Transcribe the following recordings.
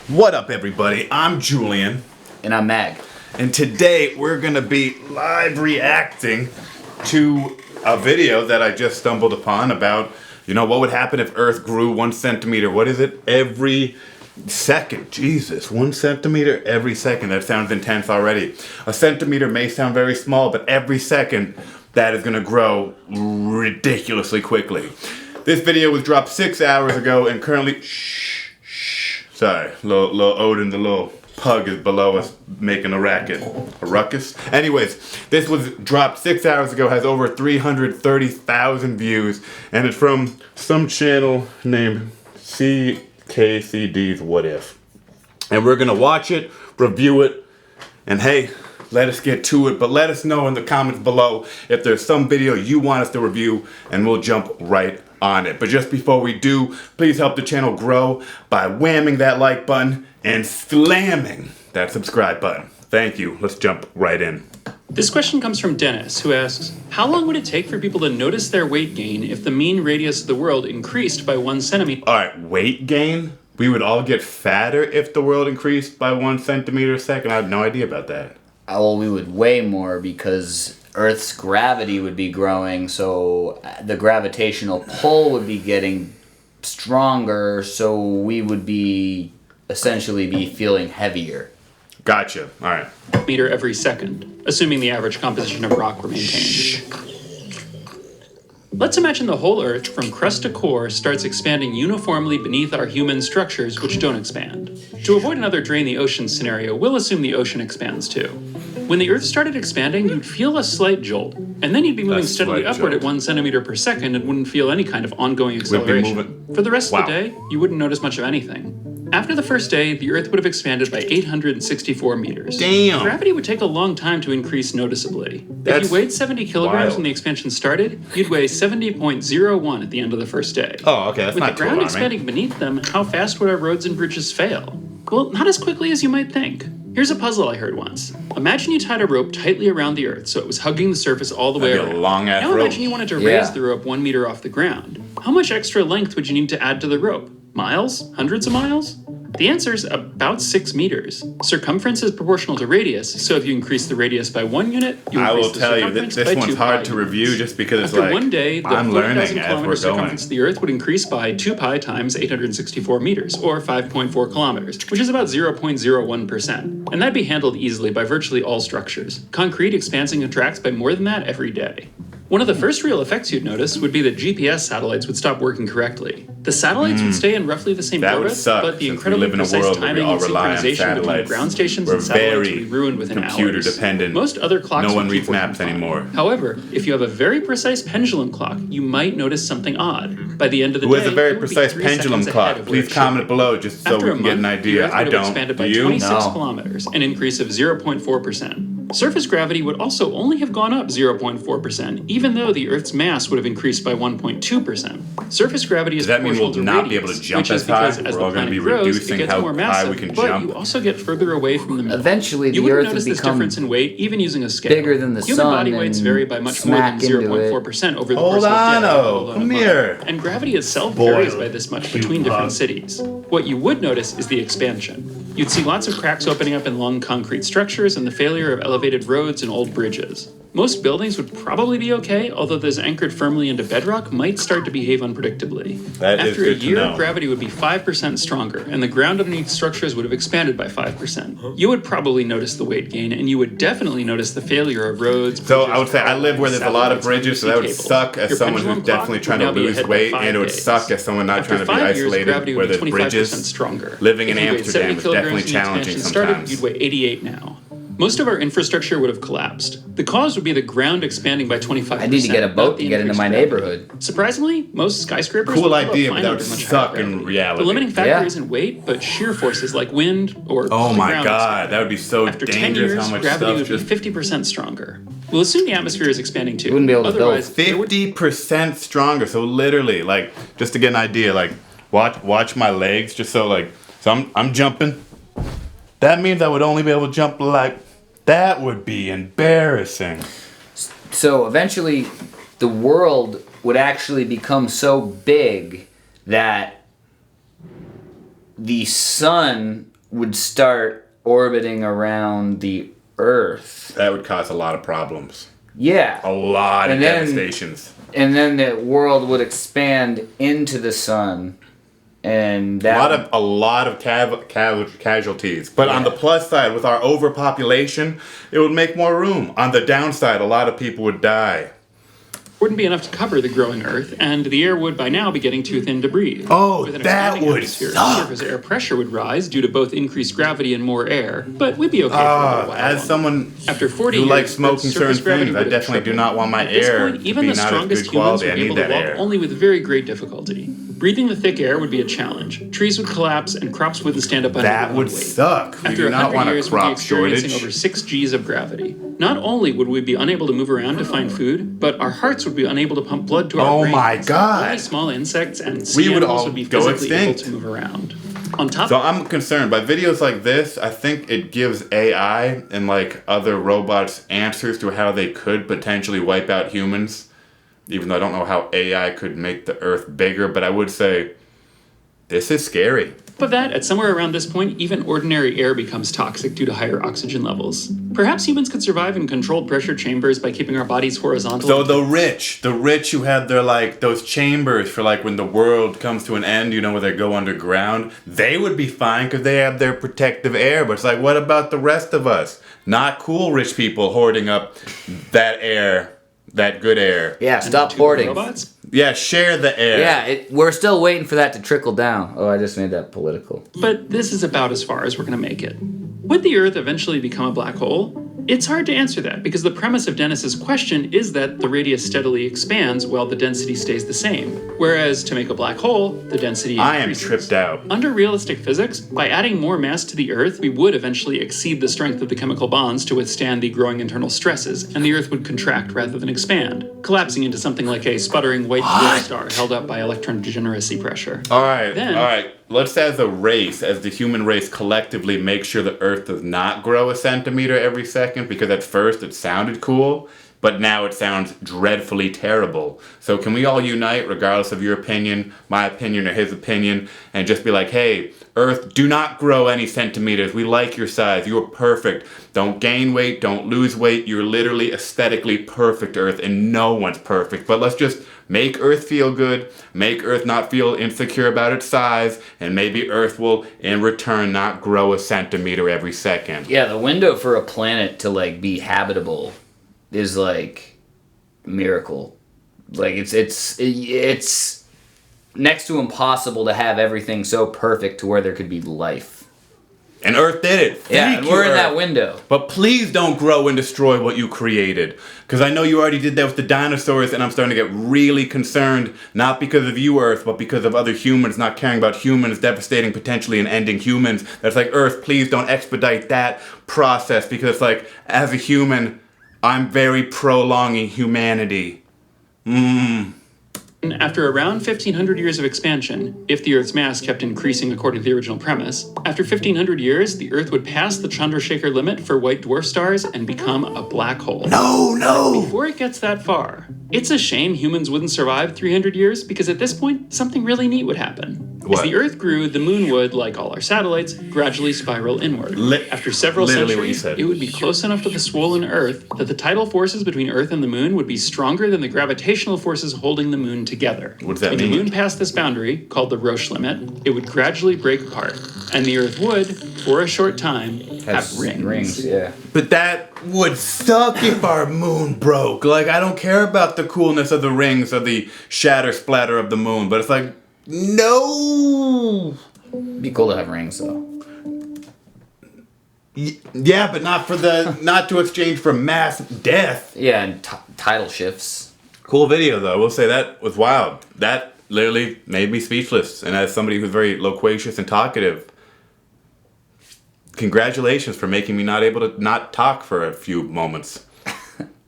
What up, everybody? I'm Julian. And I'm Mag. And today we're going to be live reacting to a video that I just stumbled upon about, what would happen if Earth grew 1 centimeter? What is it? Every second. Jesus, 1 centimeter every second. That sounds intense already. A centimeter may sound very small, but every second that is going to grow ridiculously quickly. This video was dropped 6 hours ago and currently... Sorry, little Odin, the little pug is below us making a racket. A ruckus? Anyways, this was dropped 6 hours ago, has over 330,000 views, and it's from some channel named xkcd's What If. And we're gonna watch it, review it, and hey, let us get to it, but let us know in the comments below if there's some video you want us to review, and we'll jump right on it. But just before we do, please help the channel grow by whamming that like button and slamming that subscribe button. Thank you. Let's jump right in. This question comes from Dennis, who asks, how long would it take for people to notice their weight gain if the mean radius of the world increased by 1 centimeter? Alright, weight gain? We would all get fatter if the world increased by 1 centimeter a second? I have no idea about that. Well, we would weigh more because Earth's gravity would be growing, so the gravitational pull would be getting stronger, so we would be essentially be feeling heavier. Gotcha. Alright. Meter every second, assuming the average composition of rock were maintained. Let's imagine the whole Earth, from crust to core, starts expanding uniformly beneath our human structures, which don't expand. To avoid another drain the ocean scenario, we'll assume the ocean expands too. When the Earth started expanding, you'd feel a slight jolt, and then you'd be moving steadily upward at 1 centimeter per second and wouldn't feel any kind of ongoing acceleration. For the rest of the day, you wouldn't notice much of anything. After the first day, the Earth would have expanded by 864 meters. Damn! Gravity would take a long time to increase noticeably. If you weighed 70 kilograms when the expansion started, you'd weigh 70.01 at the end of the first day. Oh, okay, that's not too alarming. With the ground expanding beneath them, how fast would our roads and bridges fail? Well, not as quickly as you might think. Here's a puzzle I heard once. Imagine you tied a rope tightly around the Earth so it was hugging the surface all the way around. A long-ass now rope. Imagine you wanted to raise the rope 1 meter off the ground. How much extra length would you need to add to the rope? Miles? Hundreds of miles? The answer is about 6 meters. Circumference is proportional to radius, so if you increase the radius by 1 unit, you increase the circumference by 2 pi. This one's hard to review just because it's After 1 day, the I'm learning as we're going. Circumference of the Earth would increase by 2 pi times 864 meters, or 5.4 kilometers, which is about 0.01%. And that'd be handled easily by virtually all structures. Concrete expands and contracts by more than that every day. One of the first real effects you'd notice would be that GPS satellites would stop working correctly. The satellites would stay in roughly the same orbit, but the incredibly precise timing and synchronization between ground stations and satellites would be ruined within computer hours. Dependent. Most other clocks no one would reads keep maps working fine. anymore. However, if you have a very precise pendulum clock, you might notice something odd. By the end of the Who day, has a very it would be precise 3 pendulum seconds clock? ahead of where Please it comment should be. below just so After we a can get an month, idea. the Earth I would have don't. expanded Do by you? 26 No. kilometers, an increase of 0.4%. Surface gravity would also only have gone up 0.4%, even though the Earth's mass would have increased by 1.2%. Surface gravity is Does that mean proportional we'll to not be able to radius, jump which is as high? because as We're the all going to planet be grows, it reducing gets how more high massive, we can but jump. you also get further away from the middle. Eventually, You the wouldn't Earth notice would this become difference in weight even using a scale. bigger than the Human sun body weights and vary by much more than smack into it. 0.4% over the course of a day. Holano, come here. And gravity itself varies by this much between different cities. What you would notice is the expansion. You'd see lots of cracks opening up in long concrete structures and the failure of elevated roads and old bridges. Most buildings would probably be okay, although those anchored firmly into bedrock might start to behave unpredictably. That is After a good to year, know. gravity would be 5% stronger, and the ground underneath structures would have expanded by 5%. You would probably notice the weight gain, and you would definitely notice the failure of roads. So bridges, I would say I live where there's a lot of satellites, bridges, so that would cables. suck as Your someone pendulum who's definitely clock trying would to now be lose ahead by weight, 5 and it would days. suck as someone not After trying to be 5 years, isolated gravity where would there's be 25% bridges. stronger. Living in If you weighed Amsterdam 70 is kilograms definitely when the challenging expansion started, sometimes. you'd weigh 88 now. Most of our infrastructure would have collapsed. The cause would be the ground expanding by 25%. I need to get a boat to get into my neighborhood. Surprisingly, most skyscrapers Cool would idea, but fine that under would much suck higher in gravity. reality. The limiting factor Yeah. isn't weight, but shear forces like wind or Oh the my ground god, expanding. that would be so After 10 dangerous years, how much gravity stuff would just... be 50% stronger. We'll assume the atmosphere is expanding too. Wouldn't be able to build. Otherwise, there would 50% stronger, so literally, like, just to get an idea, like, watch my legs, just so I'm jumping. That means I would only be able to jump like... That would be embarrassing. So eventually, the world would actually become so big that the sun would start orbiting around the Earth. That would cause a lot of problems. Yeah. A lot of And then- devastations. And then the world would expand into the sun. And that A lot of casualties. But on the plus side, with our overpopulation, it would make more room. On the downside, a lot of people would die. Wouldn't be enough to cover the growing Earth, and the air would by now be getting too thin to breathe. Oh, With an that expanding would atmosphere, suck. surface air pressure would rise due to both increased gravity and more air, but we'd be okay for a little while. As someone After 40 who years, likes smoking Earth's certain surface gravity things, I would have definitely do tripled. not want my At this air point, to even be the not as strongest good humans quality. would I be need able to that walk air. only with very great difficulty. Breathing the thick air would be a challenge. Trees would collapse, and crops wouldn't stand up under That their own would weight. suck. We After do not 100 want a years, we'd be crop experiencing shortage. over 6 Gs of gravity. Not only would we be unable to move around to find food, but our hearts would be unable to pump blood to our Oh brains. my God. Only small insects and We sea would animals all would be go physically able extinct. to move around. On top So I'm concerned by videos like this. I think it gives AI and like other robots answers to how they could potentially wipe out humans. Even though I don't know how AI could make the Earth bigger, but I would say this is scary. of that, at somewhere around this point, even ordinary air becomes toxic due to higher oxygen levels. Perhaps humans could survive in controlled pressure chambers by keeping our bodies horizontal. So the rich who have their like those chambers for like when the world comes to an end, you know, where they go underground, they would be fine because they have their protective air. But it's like, what about the rest of us? Not cool rich people hoarding up that air, that good air. Yeah, stop Two hoarding. robots? Yeah, share the air. Yeah, we're still waiting for that to trickle down. Oh, I just made that political. But this is about as far as we're going to make it. Would the Earth eventually become a black hole? It's hard to answer that because the premise of Dennis's question is that the radius steadily expands while the density stays the same. Whereas to make a black hole, the density I am increases. tripped out. Under realistic physics, by adding more mass to the Earth, we would eventually exceed the strength of the chemical bonds to withstand the growing internal stresses, and the Earth would contract rather than expand, collapsing into something like a sputtering white dwarf star held up by electron degeneracy pressure. All right, Then- all right. Let's, as a race, as the human race, collectively make sure the Earth does not grow a centimeter every second, because at first it sounded cool, but now it sounds dreadfully terrible. So can we all unite, regardless of your opinion, my opinion, or his opinion, and just be like, hey, Earth, do not grow any centimeters. We like your size. You are perfect. Don't gain weight. Don't lose weight. You're literally aesthetically perfect, Earth, and no one's perfect. But let's just make Earth feel good, make Earth not feel insecure about its size, and maybe Earth will, in return, not grow a centimeter every second. Yeah, the window for a planet to like be habitable is like a miracle. Like it's next to impossible to have everything so perfect to where there could be life. And Earth did it. Yeah, Thank and you, we're in Earth. that window. But please don't grow and destroy what you created. Because I know you already did that with the dinosaurs, and I'm starting to get really concerned, not because of you, Earth, but because of other humans not caring about humans, devastating potentially and ending humans. That's like, Earth, please don't expedite that process, because it's like, as a human, I'm very prolonging humanity. After around 1,500 years of expansion, if the Earth's mass kept increasing according to the original premise, after 1,500 years, the Earth would pass the Chandrasekhar limit for white dwarf stars and become a black hole. No! Before it gets that far, it's a shame humans wouldn't survive 300 years because at this point, something really neat would happen. What? As the Earth grew, the Moon would, like all our satellites, gradually spiral inward. After several Literally what you centuries, said. it would be close enough to the swollen Earth that the tidal forces between Earth and the Moon would be stronger than the gravitational forces holding the Moon together. What does that when mean? the Moon passed this boundary, called the Roche limit, it would gradually break apart, and the Earth would, for a short time, have rings. Yeah. But that would suck if our moon broke. Like, I don't care about the coolness of the rings or the shatter splatter of the moon, but it's like, no! It'd be cool to have rings though. Yeah, but not to exchange for mass death. Yeah, and tidal shifts. Cool video, though. I will say that was wild. That literally made me speechless. And as somebody who's very loquacious and talkative, congratulations for making me not able to not talk for a few moments.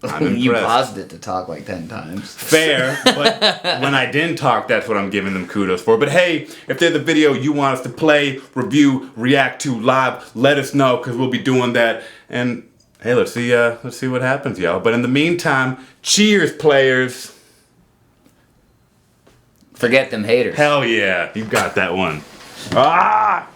I'm impressed. You paused it to talk like 10 times. Fair, but when I didn't talk, that's what I'm giving them kudos for. But hey, if there's a video you want us to play, review, react to live, let us know, because we'll be doing that. And hey, let's see what happens, y'all. But in the meantime, cheers, players. Forget them haters. Hell yeah, you got that one. Ah!